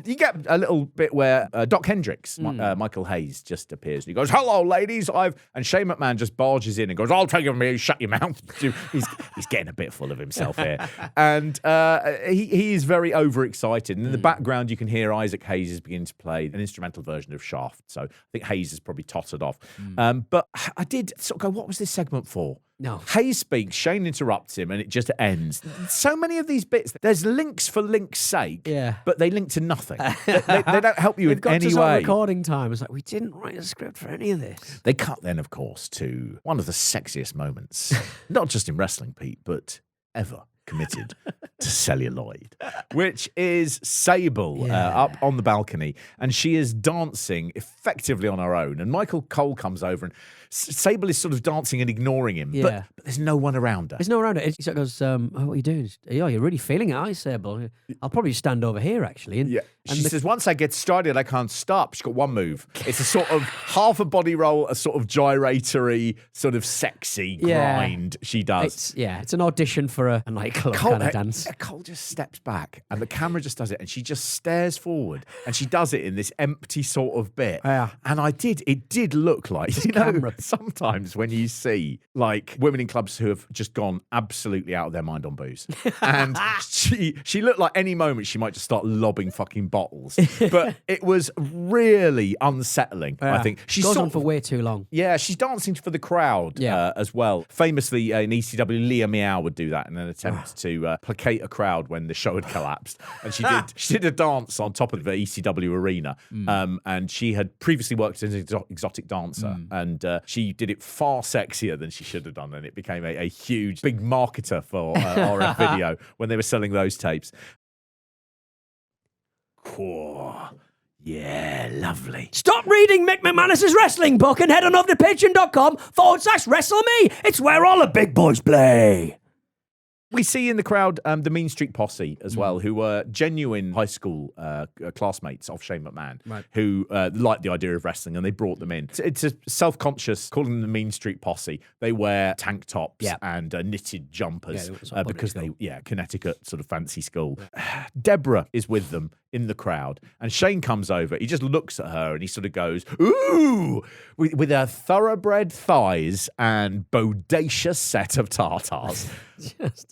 You get a little bit where Doc Hendricks, Michael Haynes, just appears. And he goes, "Hello, ladies, And Shane McMahon just barges in and goes, "I'll take it from you, shut your mouth." He's getting a bit full of himself here. And he is very overexcited. And in the background, you can hear Isaac Hayes is beginning to play an instrumental version of Shaft. So I think Hayes is probably tottered off. But I did sort of go, what was this segment for? No. Hayes speaks, Shane interrupts him, and it just ends. So many of these bits, there's links for links' sake, but they link to nothing. They don't help you in any way. They've got to recording time. It's like, we didn't write a script for any of this. They cut then, of course, to one of the sexiest moments, not just in wrestling, Pete, but ever committed to celluloid, which is Sable up on the balcony, and she is dancing effectively on her own, and Michael Cole comes over, and Sable is sort of dancing and ignoring him, but there's no one around her. There's no one around her. He sort of goes, what are you doing? Oh, you're really feeling it, aren't you, Sable? I'll probably stand over here, actually. And, she says, once I get started, I can't stop. She's got one move. It's a sort of half a body roll, a sort of gyratory, sort of sexy grind she does. It's an audition for a nightclub kind of dance. Cole just steps back, and the camera just does it, and she just stares forward, and she does it in this empty sort of bit. Yeah. And it did look like, sometimes when you see like women in clubs who have just gone absolutely out of their mind on booze, and she looked like any moment she might just start lobbing fucking bottles, but it was really unsettling. I think she goes on for way too long. Yeah, she's dancing for the crowd as well. Famously, in ECW, Leah Meow would do that in an attempt to placate a crowd when the show had collapsed, and she did a dance on top of the ECW arena, and she had previously worked as an exotic dancer, and she did it far sexier than she should have done, and it became a huge, big marketer for RF Video when they were selling those tapes. Cool. Yeah, lovely. Stop reading Mick McManus's wrestling book and head on over to patreon.com/WrestleMe. It's where all the big boys play. We see in the crowd the Mean Street Posse as well, who were genuine high school classmates of Shane McMahon, who liked the idea of wrestling, and they brought them in. It's a self-conscious, calling them the Mean Street Posse. They wear tank tops and knitted jumpers because Connecticut sort of fancy school. Deborah is with them in the crowd, and Shane comes over. He just looks at her and he sort of goes, "Ooh," with her thoroughbred thighs and bodacious set of tartars.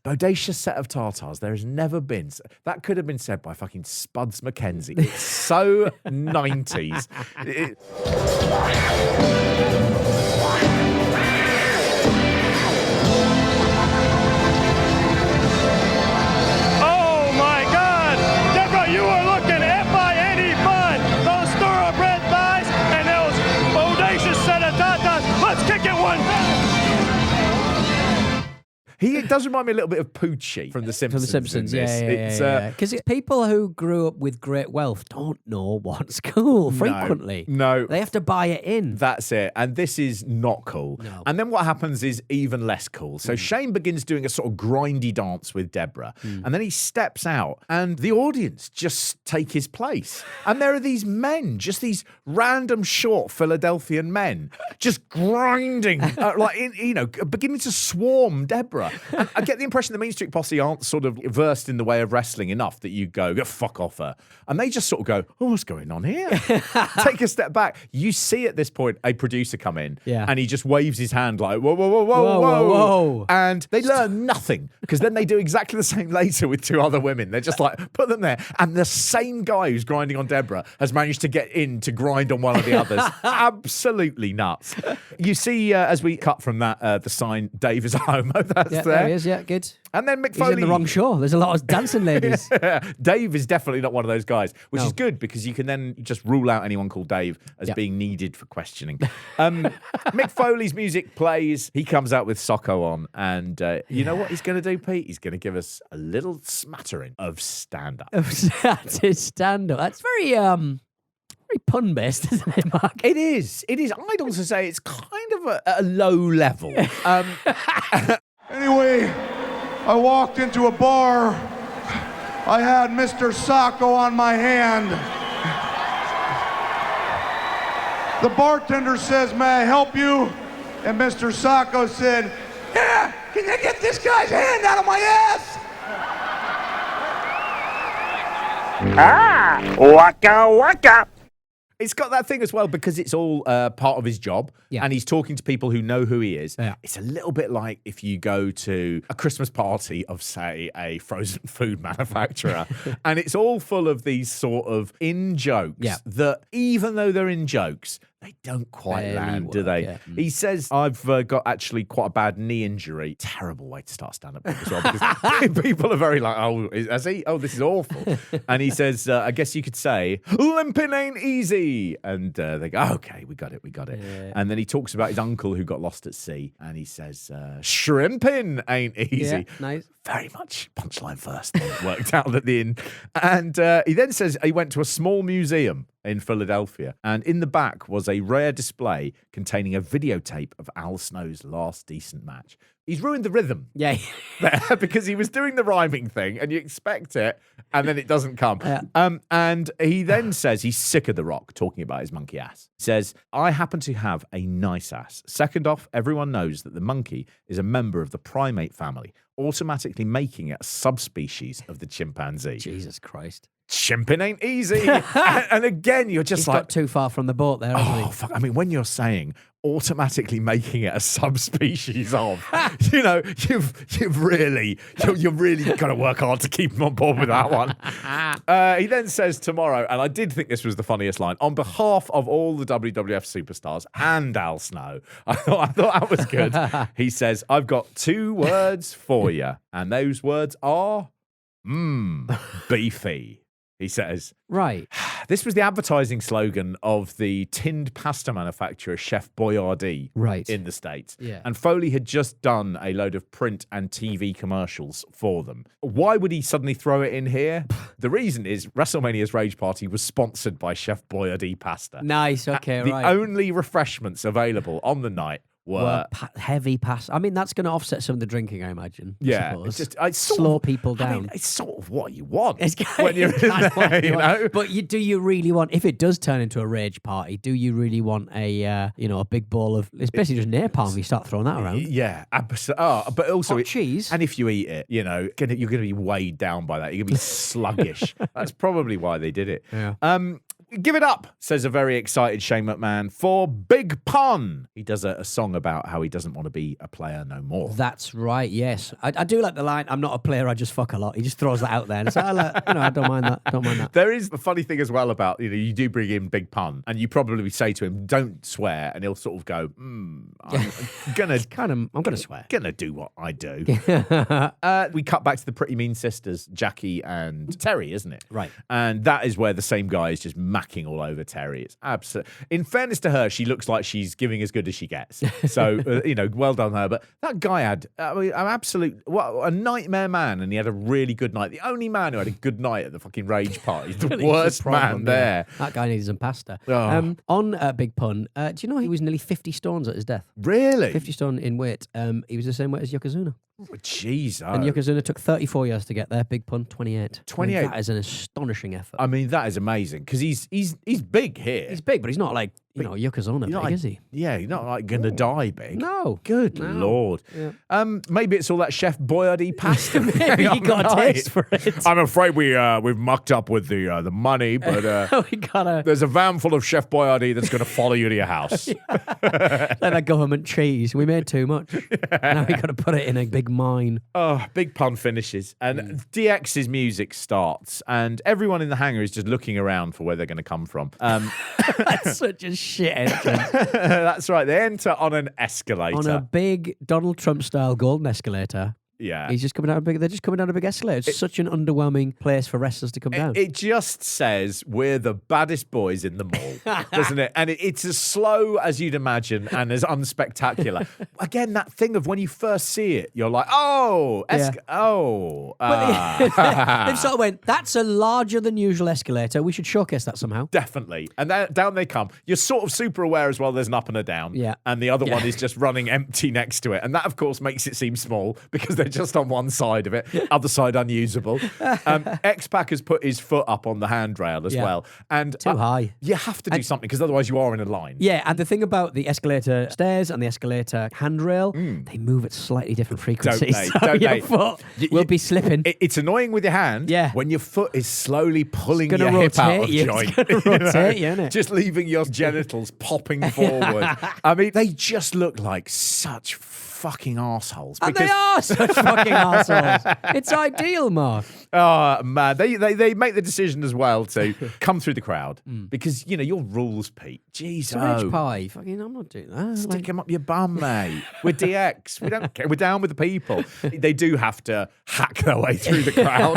Bodacious set of tartars. There has never been. That could have been said by fucking Spuds McKenzie. It's so 90s. Oh my God! Deborah, you are looking F-I-N-E fun! Those thoroughbred thighs and those bodacious set of tatas. Let's kick it one! He does remind me a little bit of Poochie from The Simpsons. From The Simpsons, yeah. Because people who grew up with great wealth don't know what's cool frequently. No. They have to buy it in. That's it. And this is not cool. No. And then what happens is even less cool. So Shane begins doing a sort of grindy dance with Deborah. And then he steps out, and the audience just take his place. And there are these men, just these random short Philadelphian men, just grinding, beginning to swarm Deborah. And I get the impression the Mean Street Posse aren't sort of versed in the way of wrestling enough that you go fuck off her. And they just sort of go, oh, what's going on here? Take a step back. You see at this point a producer come in and he just waves his hand like, whoa, whoa, whoa, whoa, whoa, whoa. And they learn nothing, because then they do exactly the same later with two other women. They're just like, put them there. And the same guy who's grinding on Deborah has managed to get in to grind on one of the others. Absolutely nuts. You see, as we cut from that, the sign, Dave is a homo. That's there. There he is, good. And then Mick He's Foley. in the wrong show. There's a lot of dancing ladies. Dave is definitely not one of those guys, which is good, because you can then just rule out anyone called Dave as being needed for questioning. Mick Foley's music plays. He comes out with Socko on, and you know what he's going to do, Pete? He's going to give us a little smattering of stand-up. That's his stand-up. That's very pun-based, isn't it, Mark? It is. I'd also say it's kind of a low level. Anyway, I walked into a bar. I had Mr. Socko on my hand. The bartender says, "May I help you?" And Mr. Socko said, "Yeah, can you get this guy's hand out of my ass?" Waka waka. It's got that thing as well because it's all part of his job, and he's talking to people who know who he is. Yeah. It's a little bit like if you go to a Christmas party of, say, a frozen food manufacturer, and it's all full of these sort of in-jokes that, even though they're in-jokes, they don't quite land, do they? Yeah. He says, I've got actually quite a bad knee injury. Terrible way to start stand-up as well, because people are very like, has he? Oh, this is awful. And he says, I guess you could say, limping ain't easy. And they go, okay, we got it. Yeah. And then he talks about his uncle who got lost at sea. And he says, shrimping ain't easy. Yeah, nice. Very much punchline first, worked out at the end. And he then says he went to a small museum in Philadelphia, and in the back was a rare display containing a videotape of Al Snow's last decent match. He's ruined the rhythm. Yeah. There, because he was doing the rhyming thing, and you expect it, and then it doesn't come. Yeah. And he then says he's sick of The Rock talking about his monkey ass. He says, I happen to have a nice ass. Second off, everyone knows that the monkey is a member of the primate family, automatically making it a subspecies of the chimpanzee. Jesus Christ. Chimping ain't easy. and again, you're just He's like, got too far from the boat there, hasn't oh, he? fuck. I mean, when you're saying automatically making it a subspecies of, you know, you've really got to work hard to keep him on board with that one. He then says tomorrow, and I did think this was the funniest line, on behalf of all the WWF superstars and Al Snow, I thought that was good. He says, I've got 2 words for you, and those words are, beefy. He says, Right. this was the advertising slogan of the tinned pasta manufacturer Chef Boyardee in the States. Yeah. And Foley had just done a load of print and TV commercials for them. Why would he suddenly throw it in here? The reason is WrestleMania's Rage Party was sponsored by Chef Boyardee pasta. Nice, okay, The right. only refreshments available on the night were heavy pass. I mean, that's going to offset some of the drinking, I imagine. yeah, suppose. it's just slow people down. I mean, it's sort of what you want It's when you're in kind of what there, you want. know. But do you really want? If it does turn into a rage party, do you really want a a big bowl of? It's basically just napalm. You start throwing that around. Yeah, absolutely. Oh, but also Hot cheese. And if you eat it, you know, you're going to be weighed down by that. You're going to be sluggish. That's probably why they did it. Yeah. Give it up, says a very excited Shane McMahon, for Big Pun. He does a song about how he doesn't want to be a player no more. That's right. Yes, I do like the line. I'm not a player. I just fuck a lot. He just throws that out there, and it's like, I don't mind that. Don't mind that. There is a funny thing as well about, you do bring in Big Pun, and you probably say to him, don't swear, and he'll sort of go, I'm gonna swear. Gonna do what I do. We cut back to the Pretty Mean Sisters, Jackie and Terry, isn't it? Right. And that is where the same guy is just macking all over Terry. It's absolute. In fairness to her, she looks like she's giving as good as she gets. So, well done her. But that guy had an absolute, a nightmare man, and he had a really good night. The only man who had a good night at the fucking Rage Party. The worst man there. That guy needed some pasta. Oh. On Big Pun, do you know he was nearly 50 stones at his death? Really? 50 stone in weight. He was the same weight as Yokozuna. Jeez. And Yokozuna took 34 years to get there. Big Pun, 28. 28. I mean, that is an astonishing effort. I mean, that is amazing because he's big here. He's big, but he's not like, Yokozuna big, is he? Yeah, he's not like going to die big. No. Good Lord. Yeah. Maybe it's all that Chef Boyardee pasta. Maybe he got a taste for it. I'm afraid we've mucked up with the money, but we gotta there's a van full of Chef Boyardee that's going to follow you to your house. like that government cheese. We made too much. Now we got to put it in a big mine. Oh, Big Pun finishes, and DX's music starts, and everyone in the hangar is just looking around for where they're going to come from. That's such a shit entrance. That's right. They enter on an escalator. On a big Donald Trump style golden escalator. Yeah. He's just coming down they're just coming down a big escalator. It's such an underwhelming place for wrestlers to come down. It just says we're the baddest boys in the mall, doesn't it? And it's as slow as you'd imagine and as unspectacular. Again, that thing of when you first see it, you're like, They've sort of went, that's a larger than usual escalator. We should showcase that somehow. Definitely. And down they come. You're sort of super aware as well there's an up and a down. Yeah. And the other one is just running empty next to it. And that, of course, makes it seem small because there's they're just on one side of it, other side unusable. X-Pac has put his foot up on the handrail as well. And Too high. You have to do something because otherwise you are in a line. Yeah, and the thing about the escalator stairs and the escalator handrail, they move at slightly different frequencies. Don't they? Foot will be slipping. It's annoying with your hand when your foot is slowly pulling your hip out of joint. It's going to rotate you, isn't it? Just leaving your genitals popping forward. I mean, they just look like such fucking arseholes. And they are such fucking arseholes. It's ideal, Mark. Oh, man. They make the decision as well to come through the crowd because, you know, your rules, Pete. Jeez, It's a rage pie. Fucking, I'm not doing that. Stick him up your bum, mate. We're DX. We don't care. We're down with the people. They do have to hack their way through the crowd.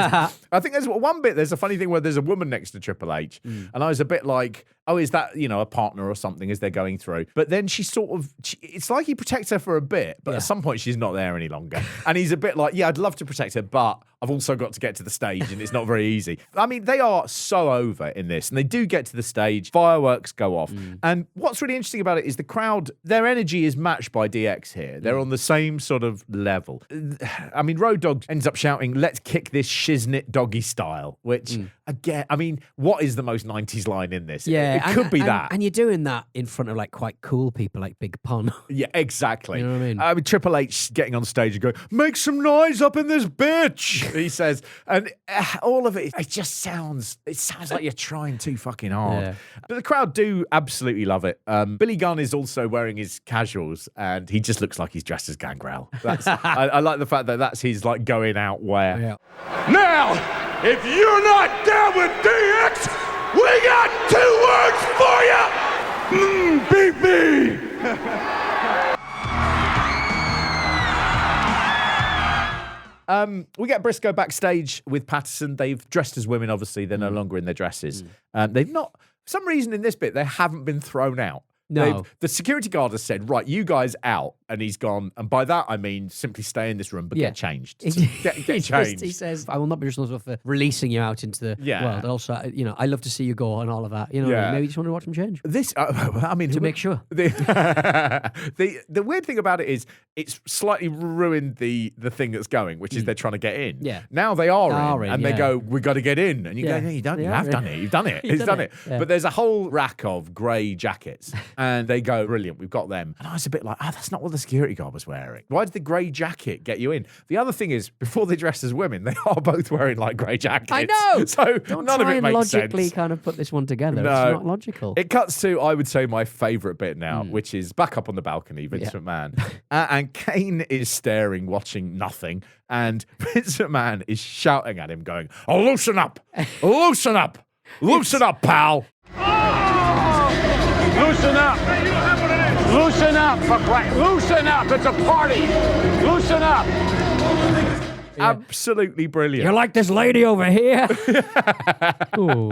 I think there's one bit, there's a funny thing where there's a woman next to Triple H. And I was a bit like, oh, is that, you know, a partner or something as they're going through? But then she sort of, it's like he protects her for a bit, but at some point she's not there any longer. And he's a bit like, yeah, I'd love to protect her, but I've also got to get to the stage and it's not very easy. I mean, they are so over in this and they do get to the stage, fireworks go off. And what's really interesting about it is the crowd, their energy is matched by DX here. They're on the same sort of level. I mean, Road Dogg ends up shouting, let's kick this shiznit doggy style, which again, I mean, what is the most 90s line in this? Yeah, it could be that. And you're doing that in front of like quite cool people like Big Pun. Yeah, exactly. You know what I mean? Triple H getting on stage and going, make some noise up in this bitch, he says. And all of it sounds like you're trying too fucking hard. Yeah. But the crowd do absolutely love it. Billy Gunn is also wearing his casuals and he just looks like he's dressed as Gangrel. I like the fact that that's his like going out wear. Yeah. Now, if you're not down with DX, we got 2 words for you. Beat me. We get Brisco backstage with Patterson. They've dressed as women, obviously. They're no longer in their dresses. They've not, for some reason in this bit, they haven't been thrown out. No. The security guard has said, right, you guys out. And he's gone. And by that, I mean, simply stay in this room, but get changed. Get changed. He says, I will not be responsible for releasing you out into the world. Also, you know, I love to see you go and all of that. You know, maybe you just want to watch them change. This, I mean, to make sure. The weird thing about it is it's slightly ruined the thing that's going, which is they're trying to get in. Yeah. Now they are in, and they go, we got to get in. And you go, yeah, you have done it. You've done it. He's done it. Yeah. But there's a whole rack of grey jackets, and they go, brilliant, we've got them. And I was a bit like, that's not what the security guard was wearing. Why did the grey jacket get you in? The other thing is, before they dress as women, they are both wearing like grey jackets. I know. So Don't none of it makes sense. logically kind of put this one together. No. It's not logical. It cuts to, I would say, my favourite bit now, which is back up on the balcony, Vince McMahon. And Kane is staring, watching nothing. And Vince McMahon is shouting at him, going, oh, loosen up! Loosen up! Loosen up, pal! Loosen up. Loosen up, for Christ. Loosen up. It's a party. Loosen up. Absolutely brilliant. You're like this lady over here. Ooh.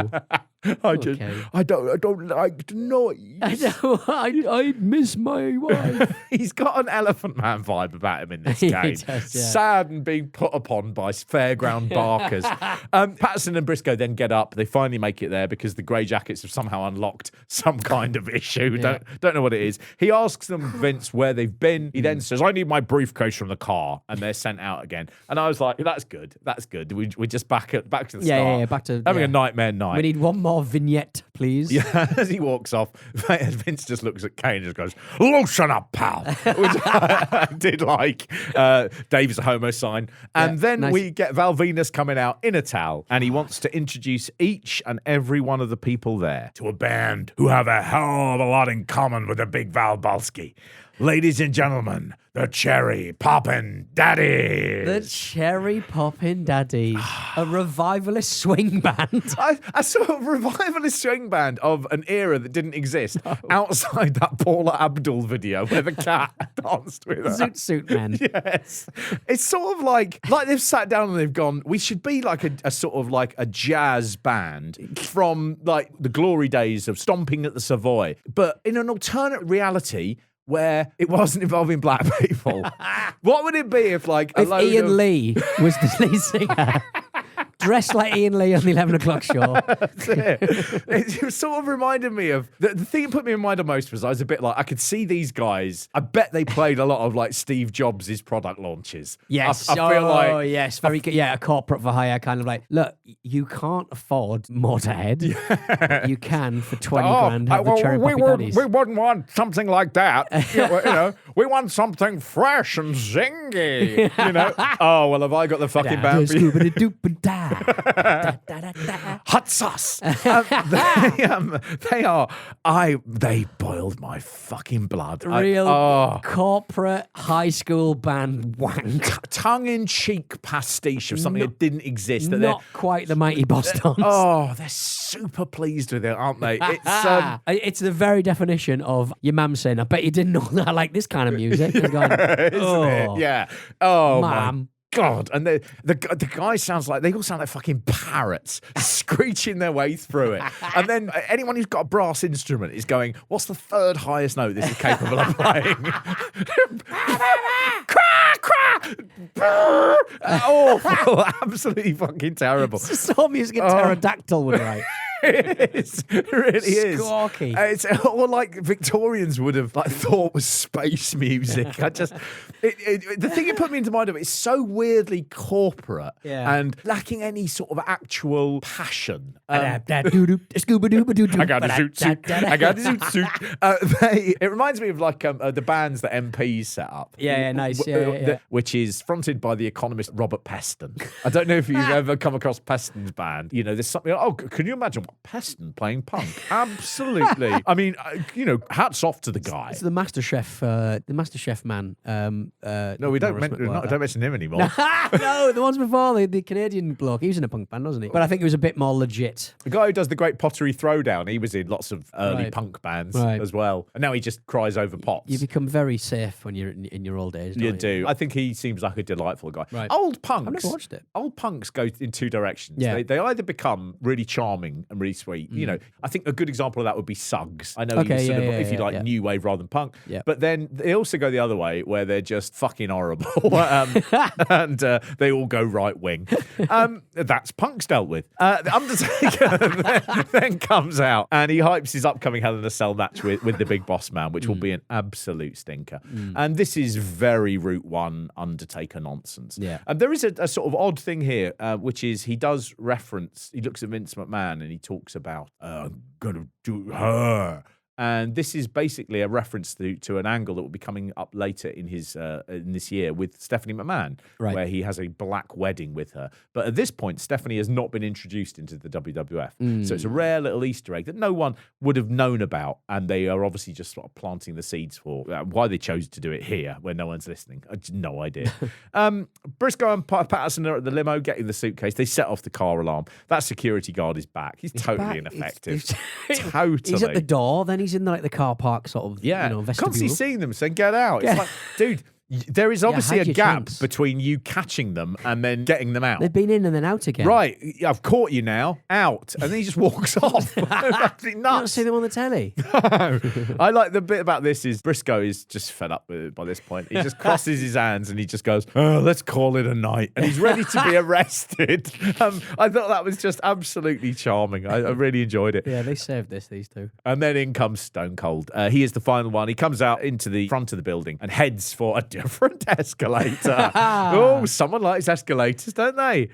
I don't like noise. I miss my wife. He's got an Elephant Man vibe about him in this game. He does, yeah. Sad and being put upon by fairground barkers. Patterson and Brisco then get up. They finally make it there because the grey jackets have somehow unlocked some kind of issue. Yeah. Don't know what it is. He asks them, Vince, where they've been. He then says, I need my briefcase from the car. And they're sent out again. And I was like, that's good. That's good. We're just back to the start. Yeah, back to having a nightmare night. We need one more vignette, please. Yeah, as he walks off, Vince just looks at Kane and just goes, loosen up, pal. Which I did like. Dave's a homo sign. And then we get Val Venus coming out in a towel, and he wants to introduce each and every one of the people there to a band who have a hell of a lot in common with the big Val Balski. Ladies and gentlemen, the Cherry Poppin' Daddies. The Cherry Poppin' Daddies. A revivalist swing band. I saw a revivalist swing band of an era that didn't exist outside that Paula Abdul video where the cat danced with her. Suit men. Yes. It's sort of like they've sat down and they've gone, we should be like a sort of like a jazz band from like the glory days of stomping at the Savoy, but in an alternate reality where it wasn't involving black people. What would it be if like Ian Lee was the lead singer? Dressed like Ian Lee on the 11 o'clock show. That's it. It sort of reminded me of the thing that put me in mind of most was I was a bit like I could see these guys. I bet they played a lot of like Steve Jobs' product launches. Yes. I feel like yes. Very good. Yeah, a corporate for hire kind of like, look, you can't afford Motorhead. But you can for 20 grand have the Cherry Poppy Daddies. We wouldn't want something like that. We want something fresh and zingy. Oh, well, have I got the fucking band for you? Hot sauce. They boiled my fucking blood. Real corporate high school band wank. Tongue-in-cheek pastiche of something that didn't exist. Not quite the Mighty Bostons. They're super pleased with it, aren't they? It's the very definition of your mum saying, I bet you didn't know that I like this kind of music. And going, Isn't it? Yeah. Oh, Mum. God. And the guy sounds like, they all sound like fucking parrots screeching their way through it. And then anyone who's got a brass instrument is going, what's the third highest note this is capable of playing? Awful. Absolutely fucking terrible. It's the sort of music a pterodactyl would write. It really is. Squawky. It's or like Victorians would have thought was space music. The thing it put me into mind of it is so weirdly corporate and lacking any sort of actual passion. I got a zoot suit. I got a zoot suit. It reminds me of like the bands that MPs set up. Yeah, nice. Which is fronted by the economist Robert Peston. I don't know if you've ever come across Peston's band. There's something. Oh, can you imagine what Peston playing punk? Absolutely. I mean, hats off to the guy. It's the MasterChef man. No, we don't mention him anymore. No, the ones before, the Canadian bloke. He was in a punk band, wasn't he? But I think he was a bit more legit. The guy who does the Great Pottery Throwdown, he was in lots of early punk bands as well. And now he just cries over pots. You become very safe when you're in your old age. You do. I think he seems like a delightful guy. Right. Old punks. I've never watched it. Old punks go in two directions. Yeah. They either become really charming and really sweet. I think a good example of that would be Suggs. I know if you like new wave rather than punk. Yeah. But then they also go the other way where they're just fucking horrible. And they all go right wing. That's punk's dealt with. The Undertaker then comes out and he hypes his upcoming Hell in a Cell match with the Big Boss Man, which will be an absolute stinker. And this is very Route 1 Undertaker nonsense. Yeah. And there is a sort of odd thing here, which is he does reference, he looks at Vince McMahon and he talks about, I'm gonna do her. And this is basically a reference to an angle that will be coming up later in his in this year with Stephanie McMahon, where he has a black wedding with her. But at this point, Stephanie has not been introduced into the WWF. So it's a rare little Easter egg that no one would have known about. And they are obviously just sort of planting the seeds for why they chose to do it here where no one's listening. I had no idea. Brisco and Patterson are at the limo getting the suitcase. They set off the car alarm. That security guard is back. He's totally ineffective. Totally. He's at the door, then he's in the car park sort of, vestibule. Constantly seeing them saying, get out. It's like, dude, there is obviously a gap between you catching them and then getting them out. They've been in and then out again. Right, I've caught you now, out. And then he just walks off. Absolutely nuts. You don't see them on the telly. I like the bit about this is Brisco is just fed up with it by this point. He just crosses his hands and he just goes, let's call it a night. And he's ready to be arrested. I thought that was just absolutely charming. I really enjoyed it. Yeah, they saved these two. And then in comes Stone Cold. He is the final one. He comes out into the front of the building and heads for a different escalator. Oh, someone likes escalators, don't they?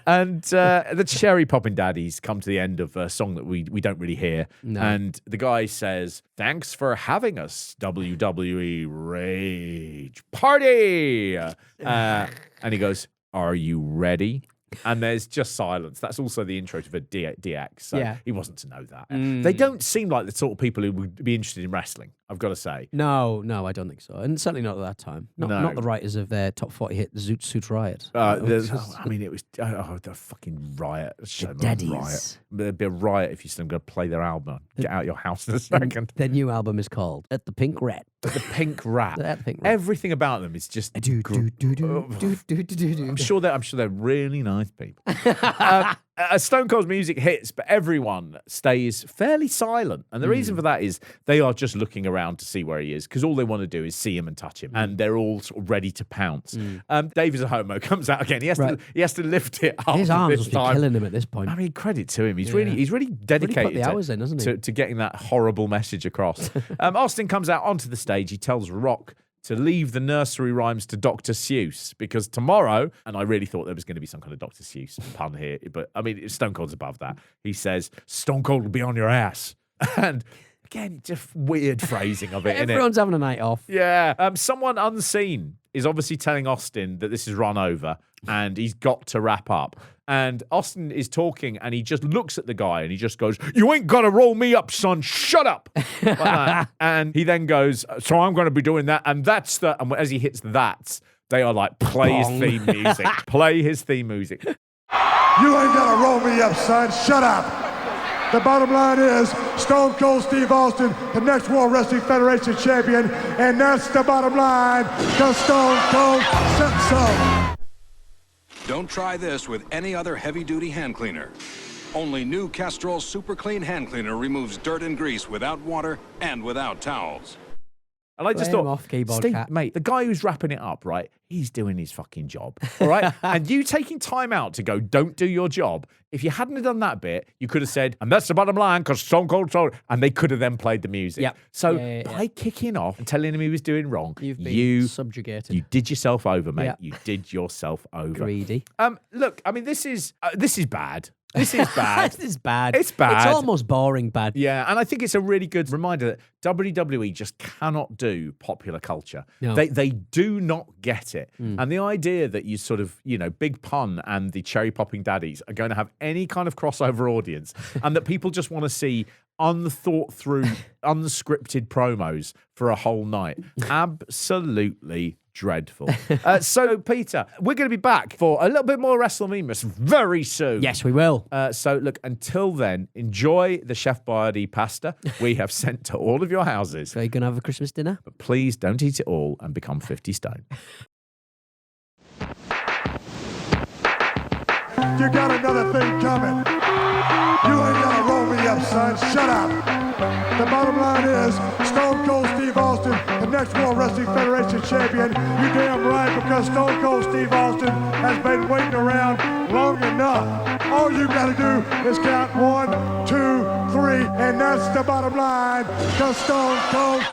And the Cherry Poppin' Daddies come to the end of a song that we don't really hear. No. And the guy says, thanks for having us, WWE Rage Party. And he goes, are you ready? And there's just silence. That's also the intro to the DX. So he wasn't to know that. They don't seem like the sort of people who would be interested in wrestling, I've got to say. No, I don't think so. And certainly not at that time. Not the writers of their top 40 hit, Zoot Suit Riot. It was the fucking riot. The Daddies. Riot. There'd be a riot if you said I'm going to play their album. Get out of your house in a second. Their new album is called At the Pink Rat. The Pink Rat. Everything about them is just. I'm sure they're really nice nice people. Stone Cold's music hits, but everyone stays fairly silent. And the reason for that is they are just looking around to see where he is, because all they want to do is see him and touch him. And they're all sort of ready to pounce. Dave is a homo, comes out again. He has to lift it up. His arms this must be killing him at this point. I mean, credit to him. He's really dedicated put the hours in, hasn't he? to getting that horrible message across. Austin comes out onto the stage. He tells Rock to leave the nursery rhymes to Dr. Seuss, because tomorrow, and I really thought there was going to be some kind of Dr. Seuss pun here, but I mean, Stone Cold's above that. He says, Stone Cold will be on your ass. And again, just weird phrasing of it, Everyone's having a night off. Yeah. Someone unseen is obviously telling Austin that this is run over and he's got to wrap up. And Austin is talking and he just looks at the guy and he just goes, "You ain't got to roll me up, son. Shut up." Like that. And he then goes, "So I'm going to be doing that." And that's the, and as he hits that, they are like, play his theme music. Play his theme music. You ain't got to roll me up, son. Shut up. The bottom line is Stone Cold Steve Austin, the next World Wrestling Federation champion. And that's the bottom line, because Stone Cold said so. Don't try this with any other heavy-duty hand cleaner. Only new Castrol Super Clean Hand Cleaner removes dirt and grease without water and without towels. And I just Play thought, him off, keyboard Steve, cat. mate, the guy who's wrapping it up, right? He's doing his fucking job, all right? And you taking time out to go, don't do your job. If you hadn't have done that bit, you could have said, and that's the bottom line, because Stone Cold told, and they could have then played the music. Yep. So by kicking off and telling him he was doing wrong, You've been subjugated. You did yourself over, mate. Yep. You did yourself over. Greedy. Look, I mean, this is bad. This is bad. This is bad. It's bad. It's almost boring bad. Yeah, and I think it's a really good reminder that WWE just cannot do popular culture. No. They do not get it. And the idea that you sort of, Big Pun and the Cherry Popping Daddies are going to have any kind of crossover audience and that people just want to see unthought through, unscripted promos for a whole night. Absolutely dreadful. So, Peter, we're going to be back for a little bit more WrestleMania very soon. Yes, we will. So, look, until then, enjoy the Chef Boyardee pasta we have sent to all of your houses. So, are you going to have a Christmas dinner? But please don't eat it all and become 50 stone. You got another thing coming. You ain't got to roll me up, son. Shut up. The bottom line is Stone Cold Steve Austin, the next World Wrestling Federation champion. You damn right, because Stone Cold Steve Austin has been waiting around long enough. All you got to do is count 1, 2, 3, and that's the bottom line, because Stone Cold